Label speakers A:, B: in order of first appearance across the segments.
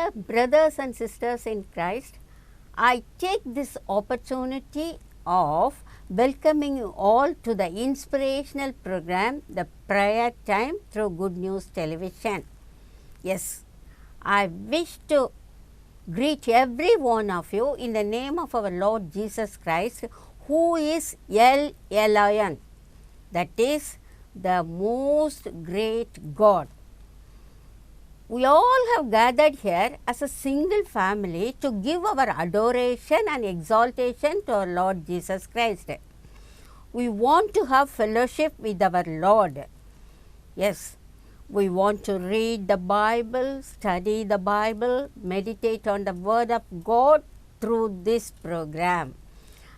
A: Dear brothers and sisters in Christ, I take this opportunity of welcoming you all to the inspirational program, The Prayer Time through Good News Television. Yes, I wish to greet every one of you in the name of our Lord Jesus Christ, who is El Elyon, that is the most great God. We all have gathered here as a single family to give our adoration and exaltation to our Lord Jesus Christ. We want to have fellowship with our Lord. Yes, we want to read the Bible, study the Bible, meditate on the Word of God through this program.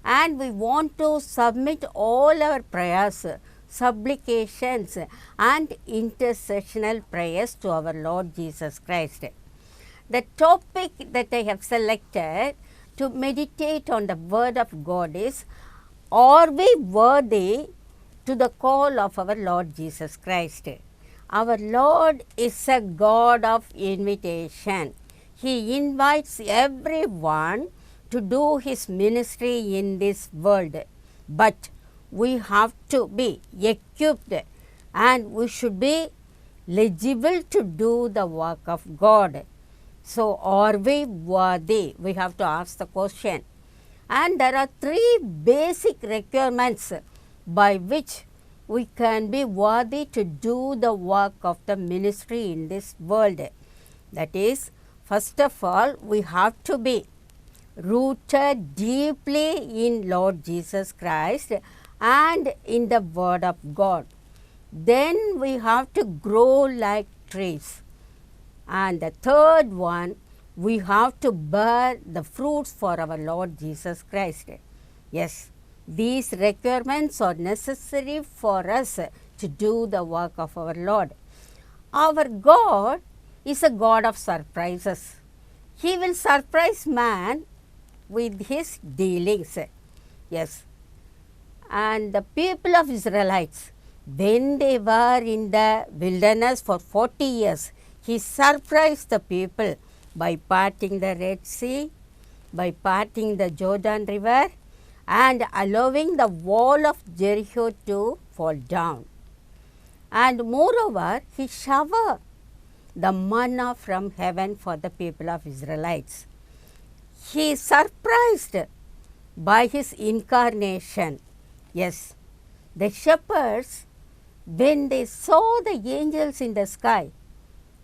A: And we want to submit all our prayers, supplications and intercessional prayers to our Lord Jesus Christ. The topic that I have selected to meditate on the Word of God is, are we worthy to the call of our Lord Jesus Christ? Our Lord is a God of invitation. He invites everyone to do His ministry in this world. But we have to be equipped and we should be legible to do the work of God. So, are we worthy? We have to ask the question. And there are three basic requirements by which we can be worthy to do the work of the ministry in this world. That is, first of all, we have to be rooted deeply in Lord Jesus Christ and in the Word of God. Then we have to grow like trees. And the third one, we have to bear the fruits for our Lord Jesus Christ. Yes, these requirements are necessary for us to do the work of our Lord. Our God is a God of surprises. He will surprise man with His dealings. Yes. And the people of Israelites, when they were in the wilderness for 40 years, He surprised the people by parting the Red Sea, by parting the Jordan River, and allowing the wall of Jericho to fall down. And moreover, He showered the manna from heaven for the people of Israelites. He surprised by His incarnation. Yes, the shepherds, when they saw the angels in the sky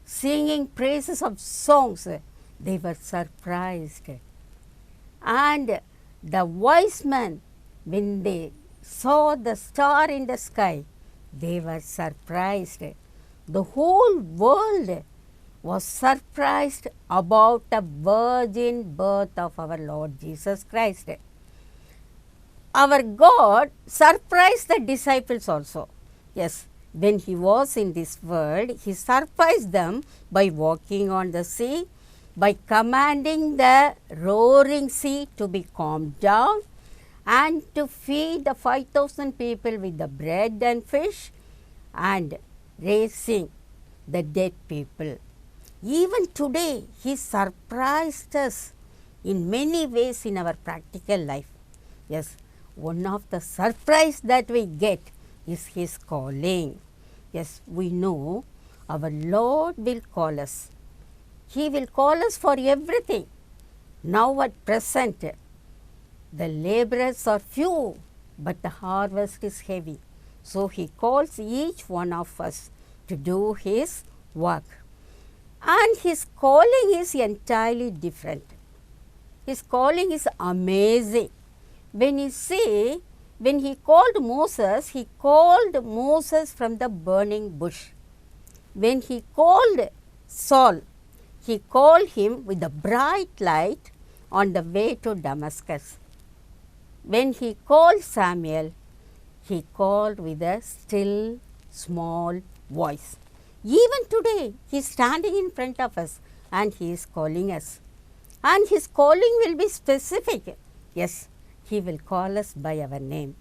A: singing praises of songs, they were surprised. And the wise men, when they saw the star in the sky, they were surprised. The whole world was surprised about the virgin birth of our Lord Jesus Christ. Our God surprised the disciples also. Yes, when He was in this world, He surprised them by walking on the sea, by commanding the roaring sea to be calmed down, and to feed the 5,000 people with the bread and fish, and raising the dead people. Even today, He surprised us in many ways in our practical life. Yes, one of the surprise that we get is His calling. Yes, we know our Lord will call us. He will call us for everything. Now at present, the laborers are few, but the harvest is heavy. So He calls each one of us to do His work. And His calling is entirely different. His calling is amazing. When you see, when He called Moses from the burning bush. When He called Saul, He called him with a bright light on the way to Damascus. When He called Samuel, He called with a still, small voice. Even today, He is standing in front of us and He is calling us. And His calling will be specific. Yes, He will call us by our name.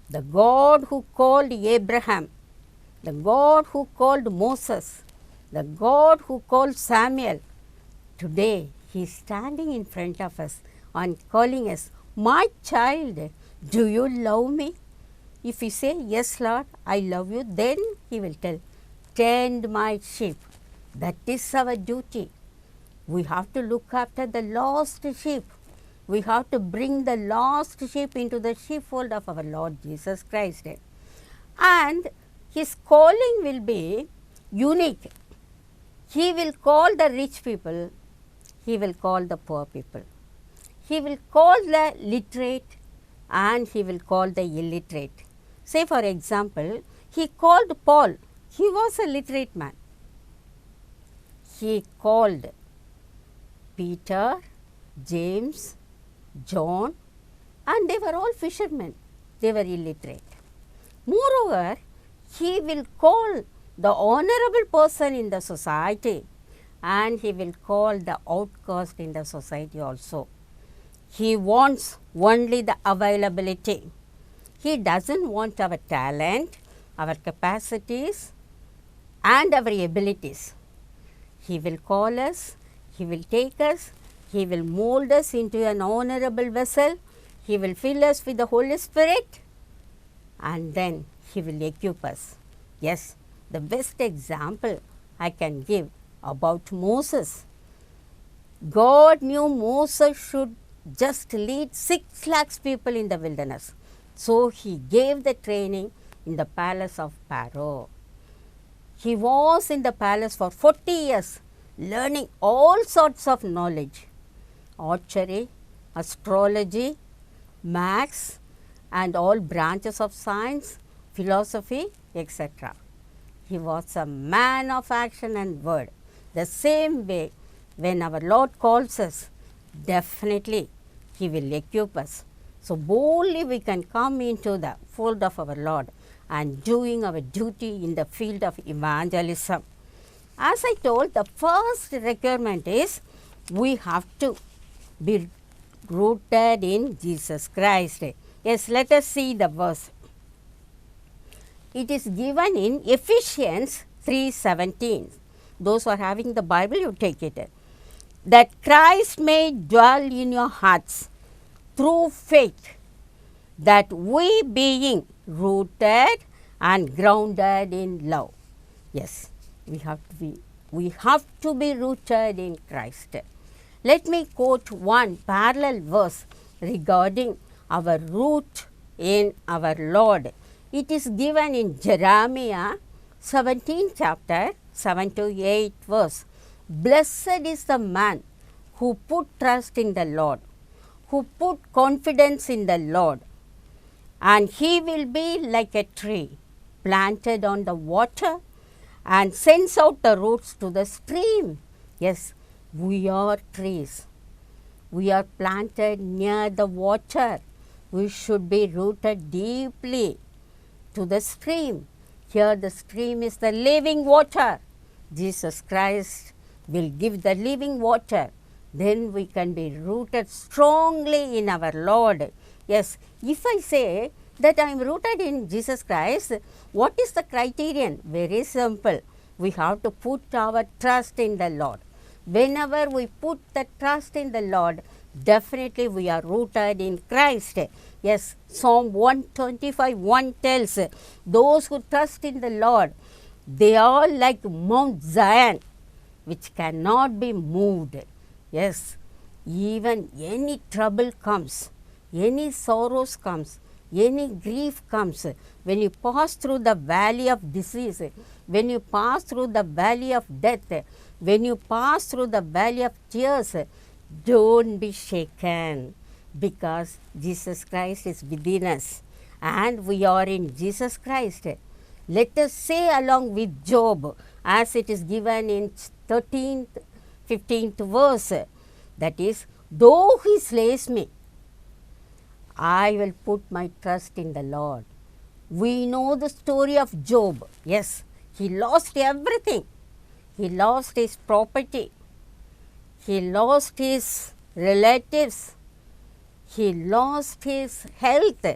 A: The God who called Abraham, the God who called Moses, the God who called Samuel, Today, He is standing in front of us and calling us, my child, do you love me? If we say, yes, Lord, I love you, then He will tell, tend my sheep. That is our duty. We have to look after the lost sheep. We have to bring the lost sheep into the sheepfold of our Lord Jesus Christ. And His calling will be unique. He will call the rich people. He will call the poor people. He will call the literate and He will call the illiterate. Say for example, He called Paul. He was a literate man. He called Peter, James, John, and they were all fishermen. They were illiterate. Moreover, He will call the honorable person in the society and He will call the outcast in the society also. He wants only the availability. He doesn't want our talent, our capacities, and our abilities. He will call us, He will take us, He will mold us into an honorable vessel, He will fill us with the Holy Spirit, and then He will equip us. Yes, the best example I can give about Moses. God knew Moses should just lead 6 lakhs people in the wilderness. So He gave the training in the palace of Pharaoh. He was in the palace for 40 years, learning all sorts of knowledge, archery, astrology, maths, and all branches of science, philosophy, etc. He was a man of action and word. The same way, when our Lord calls us, definitely He will equip us. So boldly we can come into the fold of our Lord and doing our duty in the field of evangelism. As I told, the first requirement is we have to be rooted in Jesus Christ. Yes, let us see the verse. It is given in Ephesians 3:17. Those who are having the Bible, you take it. That Christ may dwell in your hearts through faith, that we being rooted and grounded in love. Yes, we have to be rooted in Christ. Let me quote one parallel verse regarding our root in our Lord. It is given in Jeremiah 17 chapter 7 to 8 verse. Blessed is the man who put trust in the Lord, who put confidence in the Lord, and he will be like a tree planted on the water and sends out the roots to the stream. Yes, we are trees. We are planted near the water. We should be rooted deeply to the stream. Here the stream is the living water. Jesus Christ will give the living water. Then we can be rooted strongly in our Lord. Yes, if I say that I am rooted in Jesus Christ, what is the criterion? Very simple. We have to put our trust in the Lord. Whenever we put the trust in the Lord, definitely we are rooted in Christ. Yes, Psalm 125:1 tells, those who trust in the Lord, they are like Mount Zion, which cannot be moved. Yes, even any trouble comes, any sorrows comes, any grief comes, when you pass through the valley of disease, when you pass through the valley of death, when you pass through the valley of tears, don't be shaken, because Jesus Christ is within us and we are in Jesus Christ. Let us say along with Job, as it is given in 13th, 15th verse, that is, though he slays me, I will put my trust in the Lord. We know the story of Job. Yes, he lost everything. He lost his property. He lost his relatives. He lost his health.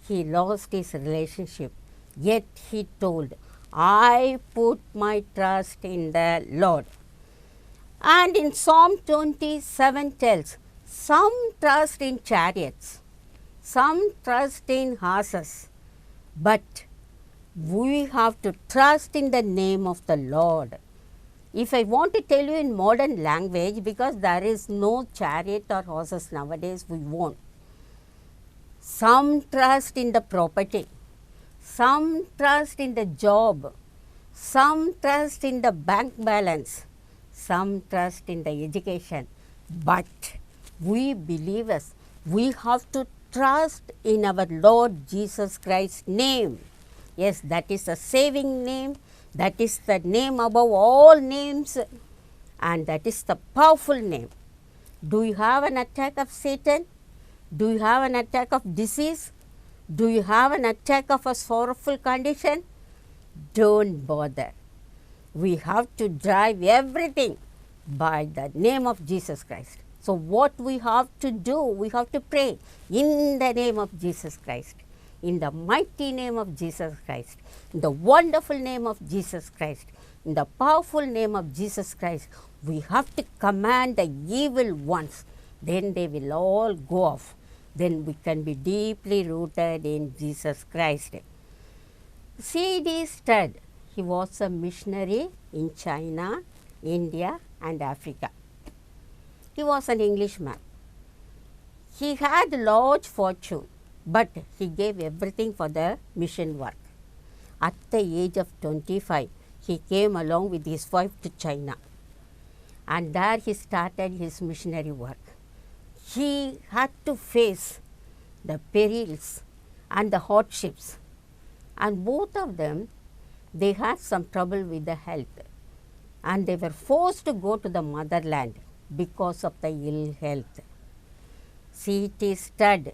A: He lost his relationship. Yet he told, I put my trust in the Lord. And in Psalm 27 tells, some trust in chariots, some trust in horses, but we have to trust in the name of the Lord. If I want to tell you in modern language, because there is no chariot or horses nowadays, we won't. Some trust in the property, some trust in the job, some trust in the bank balance, some trust in the education. But we believers, we have to trust in our Lord Jesus Christ's name. Yes, that is a saving name. That is the name above all names, and that is the powerful name. Do you have an attack of Satan? Do you have an attack of disease? Do you have an attack of a sorrowful condition? Don't bother. We have to drive everything by the name of Jesus Christ. So what we have to do, we have to pray in the name of Jesus Christ, in the mighty name of Jesus Christ, in the wonderful name of Jesus Christ, in the powerful name of Jesus Christ. We have to command the evil ones. Then they will all go off. Then we can be deeply rooted in Jesus Christ. C.D. Studd, he was a missionary in China, India and Africa. He was an Englishman. He had large fortune, but he gave everything for the mission work. At the age of 25, he came along with his wife to China, and there he started his missionary work. He had to face the perils and the hardships, and both of them, they had some trouble with the health, and they were forced to go to the motherland because of the ill health. C.T. Studd,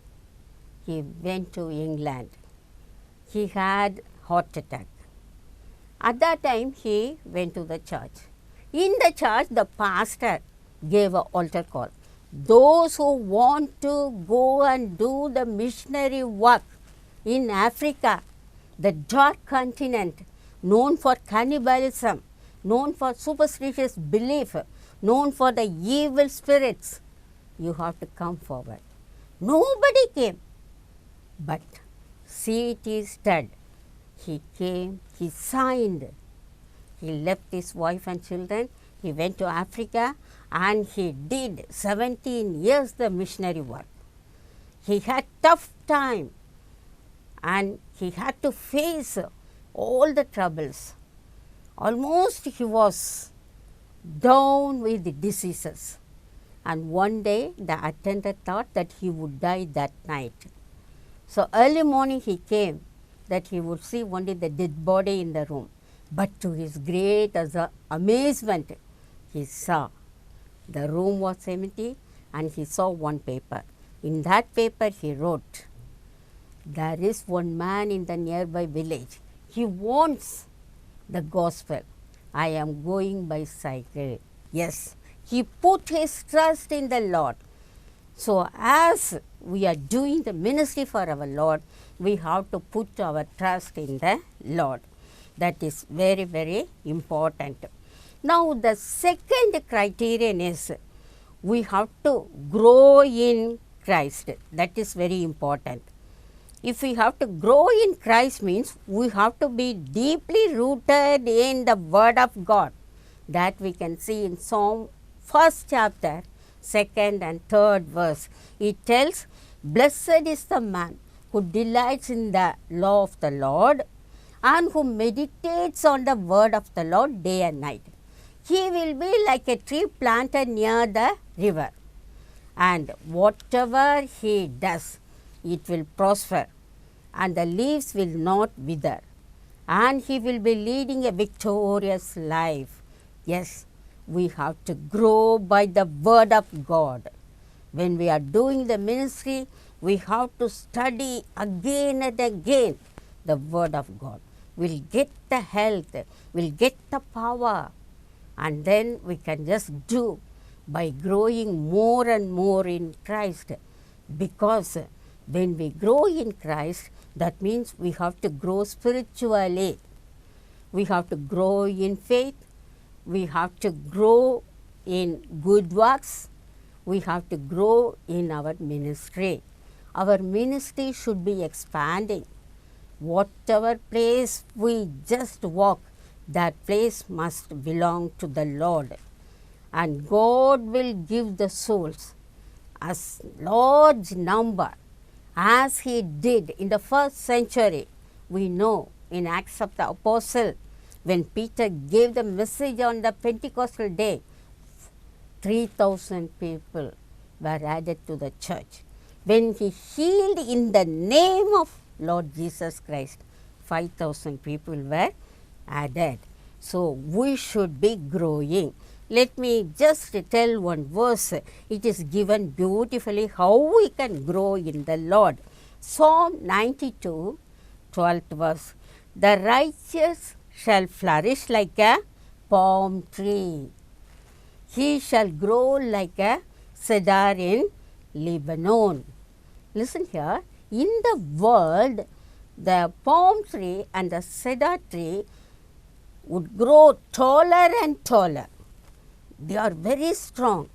A: he went to England. He had heart attack. At that time, he went to the church. In the church, the pastor gave an altar call. Those who want to go and do the missionary work in Africa, the dark continent, known for cannibalism, known for superstitious belief, known for the evil spirits, you have to come forward. Nobody came. But C.T. Studd, he came, he signed, he left his wife and children, he went to Africa and he did 17 years the missionary work. He had tough time and he had to face all the troubles. Almost he was down with the diseases. And one day the attendant thought that he would die that night. So early morning he came that he would see only the dead body in the room. But to his great amazement, he saw the room was empty and he saw one paper. In that paper he wrote, there is one man in the nearby village. He wants the gospel. I am going by cycle. Yes, he put his trust in the Lord. So as we are doing the ministry for our Lord, we have to put our trust in the Lord. That is very, very important. Now the second criterion is we have to grow in Christ. That is very important. If we have to grow in Christ means we have to be deeply rooted in the Word of God. That we can see in Psalm 1st chapter, 2nd and 3rd verse. It tells, blessed is the man who delights in the law of the Lord and who meditates on the word of the Lord day and night. He will be like a tree planted near the river, and whatever he does, it will prosper, and the leaves will not wither, and he will be leading a victorious life. Yes, we have to grow by the word of God. When we are doing the ministry, we have to study again and again the word of God. We'll get the health, we'll get the power, and then we can just do by growing more and more in Christ. Because when we grow in Christ, that means we have to grow spiritually. We have to grow in faith. We have to grow in good works. We have to grow in our ministry. Our ministry should be expanding. Whatever place we just walk, that place must belong to the Lord. And God will give the souls as large number as He did in the first century. We know in Acts of the Apostle, when Peter gave the message on the Pentecostal day, 3,000 people were added to the church. When he healed in the name of Lord Jesus Christ, 5,000 people were added. So we should be growing. Let me just tell one verse. It is given beautifully how we can grow in the Lord. Psalm 92, 12th verse. The righteous shall flourish like a palm tree. He shall grow like a cedar in Lebanon. Listen here. In the world, the palm tree and the cedar tree would grow taller and taller. They are very strong.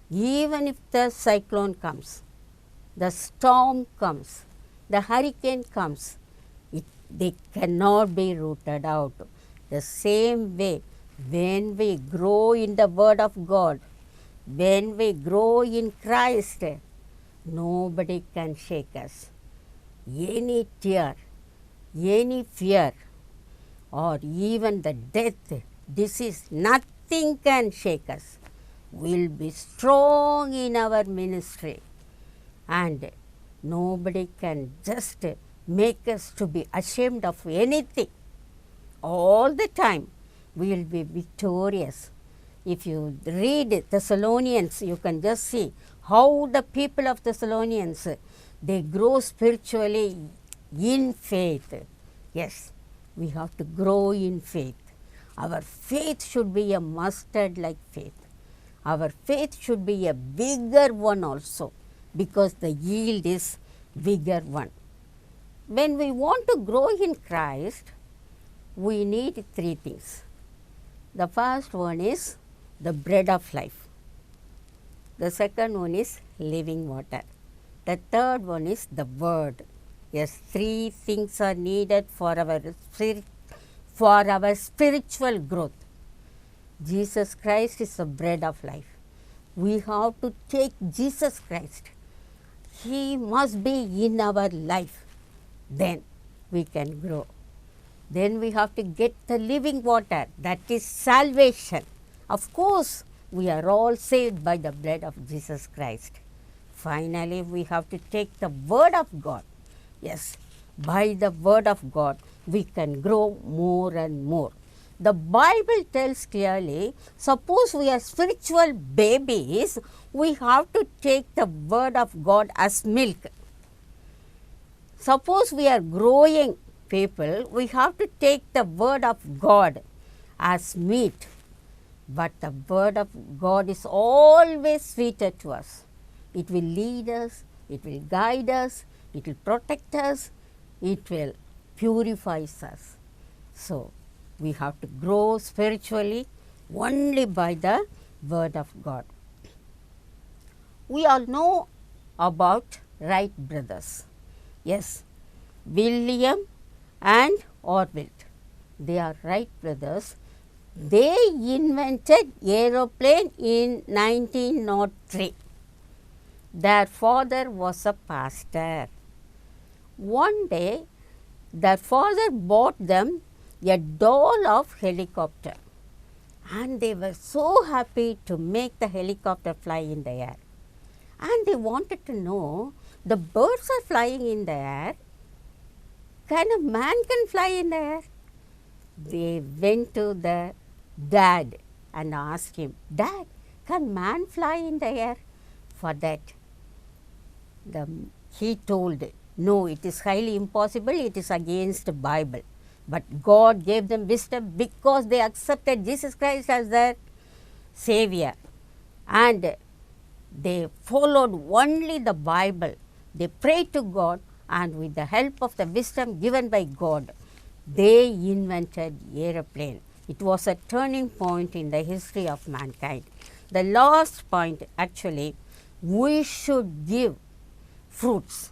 A: Even if the cyclone comes, the storm comes, the hurricane comes, they cannot be rooted out. The same way, when we grow in the Word of God, when we grow in Christ, nobody can shake us. Any tear, any fear, or even the death, disease, nothing can shake us. We'll be strong in our ministry, and nobody can just make us to be ashamed of anything. All the time we will be victorious. If you read Thessalonians, you can just see how the people of Thessalonians, they grow spiritually in faith. Yes, we have to grow in faith. Our faith should be a mustard-like faith. Our faith should be a bigger one also, because the yield is bigger one. When we want to grow in Christ, we need three things. The first one is the bread of life. The second one is living water. The third one is the word. Yes, three things are needed for our spiritual growth. Jesus Christ is the bread of life. We have to take Jesus Christ. He must be in our life. Then we can grow. Then we have to get the living water, that is salvation. Of course, we are all saved by the blood of Jesus Christ. Finally, we have to take the Word of God. Yes, by the Word of God, we can grow more and more. The Bible tells clearly, suppose we are spiritual babies, we have to take the Word of God as milk. Suppose we are growing people, we have to take the Word of God as meat. But the Word of God is always sweeter to us. It will lead us, it will guide us, it will protect us, it will purify us. So, we have to grow spiritually only by the Word of God. We all know about Wright brothers. Yes, William and Orville. They are Wright brothers. They invented aeroplane in 1903. Their father was a pastor. One day, their father bought them a doll of helicopter, and they were so happy to make the helicopter fly in the air. And they wanted to know, the birds are flying in the air, can a man can fly in the air? They went to the dad and asked him, Dad, can man fly in the air? For that, he told, no, it is highly impossible, it is against the Bible. But God gave them wisdom because they accepted Jesus Christ as their Savior. And they followed only the Bible. They prayed to God, and with the help of the wisdom given by God, they invented aeroplane. It was a turning point in the history of mankind. the last point actually, we should give fruits.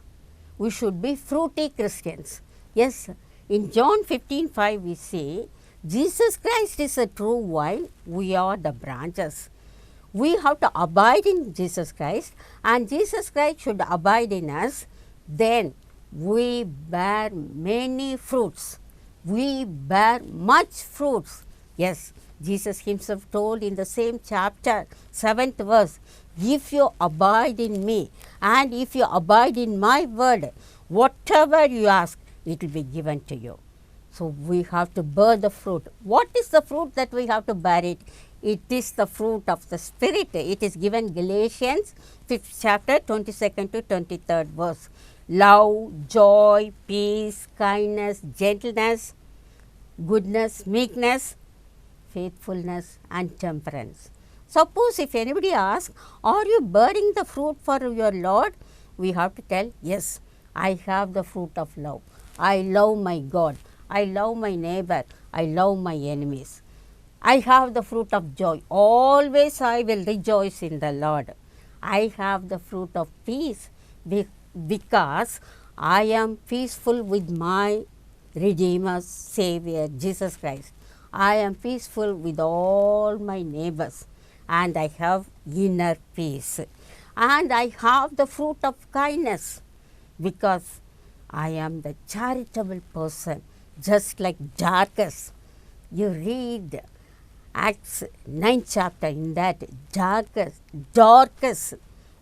A: We should be fruity Christians. Yes, in John 15:5 we say, Jesus Christ is a true vine, we are the branches. We have to abide in Jesus Christ and Jesus Christ should abide in us. Then we bear many fruits. We bear much fruits. Yes, Jesus himself told in the same chapter, 7th verse, if you abide in me and if you abide in my word, whatever you ask, it will be given to you. So we have to bear the fruit. What is the fruit that we have to bear it? It is the fruit of the Spirit. It is given Galatians 5th chapter 22nd to 23rd verse. Love, joy, peace, kindness, gentleness, goodness, meekness, faithfulness and temperance. Suppose if anybody asks, are you bearing the fruit for your Lord? We have to tell, yes, I have the fruit of love. I love my God. I love my neighbor. I love my enemies. I have the fruit of joy. Always I will rejoice in the Lord. I have the fruit of peace because I am peaceful with my Redeemer, Savior, Jesus Christ. I am peaceful with all my neighbors and I have inner peace. And I have the fruit of kindness because I am the charitable person, just like Dorcas. You read Acts 9th chapter, in that Dorcas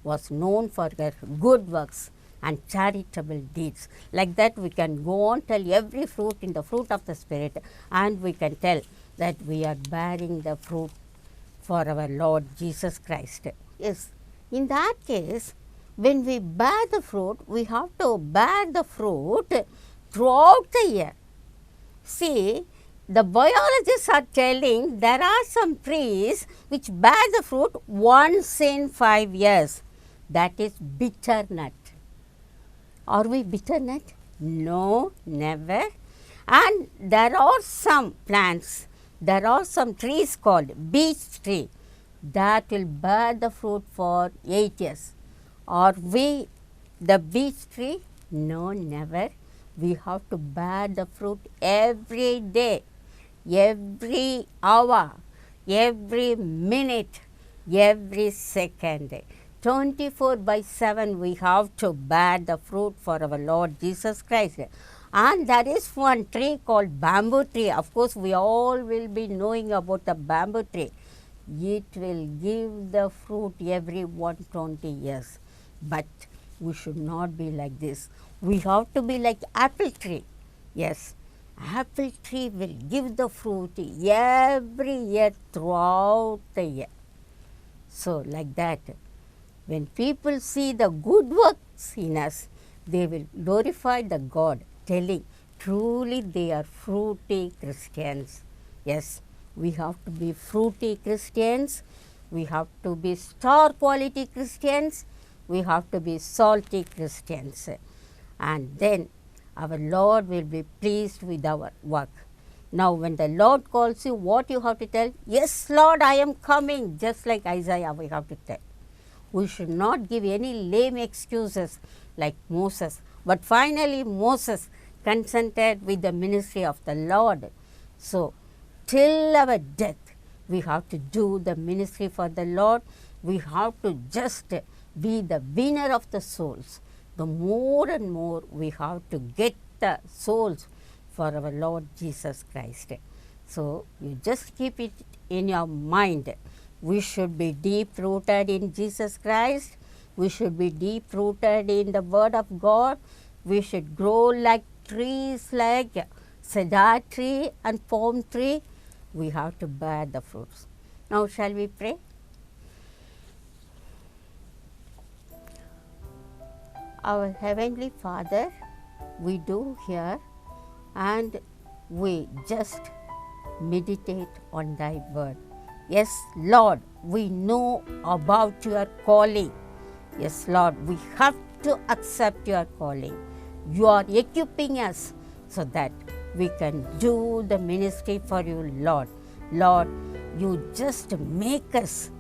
A: was known for her good works and charitable deeds. Like that we can go on tell every fruit in the fruit of the Spirit and we can tell that we are bearing the fruit for our Lord Jesus Christ. Yes, in that case, when we bear the fruit, we have to bear the fruit throughout the year. See, the biologists are telling there are some trees which bear the fruit once in 5 years. That is bitter nut. Are we bitter nut? No, never. And there are some plants, there are some trees called beech tree that will bear the fruit for 8 years. Are we the beech tree? No, never. We have to bear the fruit every day, every hour, every minute, every second. 24/7 we have to bear the fruit for our Lord Jesus Christ. And there is one tree called bamboo tree. Of course, we all will be knowing about the bamboo tree. It will give the fruit every 120 years. But we should not be like this. We have to be like apple tree. Yes, apple tree will give the fruit every year throughout the year. So, like that, when people see the good works in us, they will glorify the God, telling truly they are fruity Christians. Yes, we have to be fruity Christians. We have to be star quality Christians. We have to be salty Christians. And then our Lord will be pleased with our work. Now, when the Lord calls you, what you have to tell? Yes, Lord, I am coming. Just like Isaiah, we have to tell. We should not give any lame excuses like Moses. But finally, Moses consented with the ministry of the Lord. So, till our death, we have to do the ministry for the Lord. We have to just be the winner of the souls. The more and more we have to get the souls for our Lord Jesus Christ. So, you just keep it in your mind. We should be deep rooted in Jesus Christ. We should be deep rooted in the Word of God. We should grow like trees like cedar tree and palm tree. We have to bear the fruits. Now, shall we pray? Our Heavenly Father, we do here and we just meditate on Thy Word. Yes, Lord, we know about your calling. Yes, Lord, we have to accept your calling. You are equipping us so that we can do the ministry for you, Lord. Lord, you just make us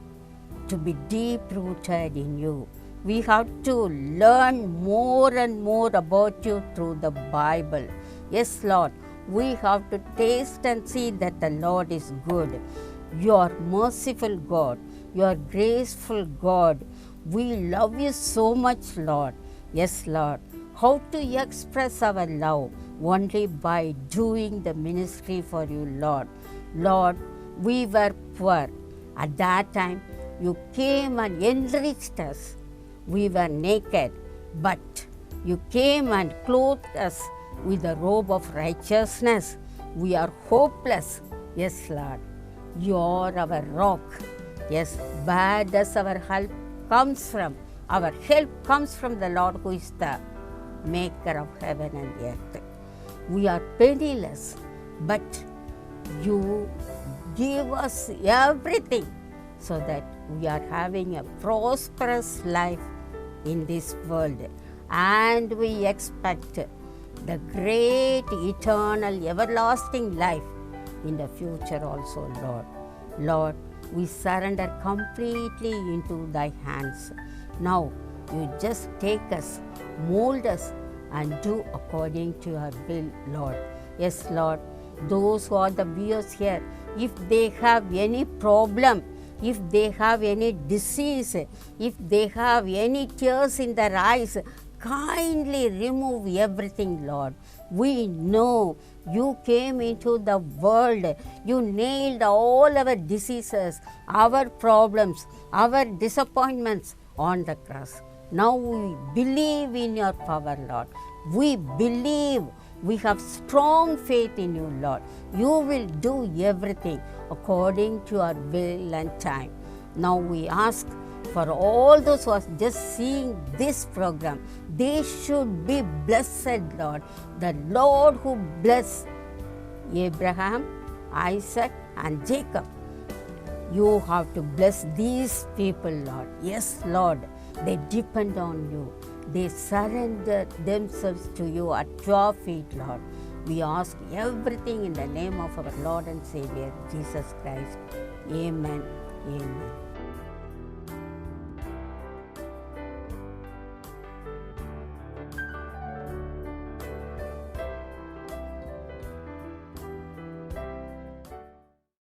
A: to be deep rooted in you. We have to learn more and more about you through the Bible. Yes, Lord, we have to taste and see that the Lord is good. You are merciful God. You are graceful God. We love you so much, Lord. Yes, Lord. How to express our love? Only by doing the ministry for you, Lord. Lord, we were poor. At that time, you came and enriched us. We were naked, but you came and clothed us with the robe of righteousness. We are hopeless. Yes, Lord. You are our rock. Yes, where does our help comes from? Our help comes from the Lord who is the maker of heaven and earth. We are penniless, but you give us everything so that we are having a prosperous life in this world, and we expect the great eternal everlasting life in the future also, Lord. Lord, we surrender completely into thy hands. Now you just take us, mold us, and do according to your will, Lord. Yes, Lord, those who are the viewers here, if they have any problem, if they have any disease, if they have any tears in their eyes, kindly remove everything, Lord. We know you came into the world. You nailed all our diseases, our problems, our disappointments on the cross. Now we believe in your power, Lord. We believe. We have strong faith in you, Lord. You will do everything according to your will and time. Now we ask for all those who are just seeing this program, they should be blessed, Lord. The Lord who blessed Abraham, Isaac, and Jacob. You have to bless these people, Lord. Yes, Lord, they depend on you. They surrender themselves to you at your feet, Lord. We ask everything in the name of our Lord and Savior, Jesus Christ. Amen. Amen.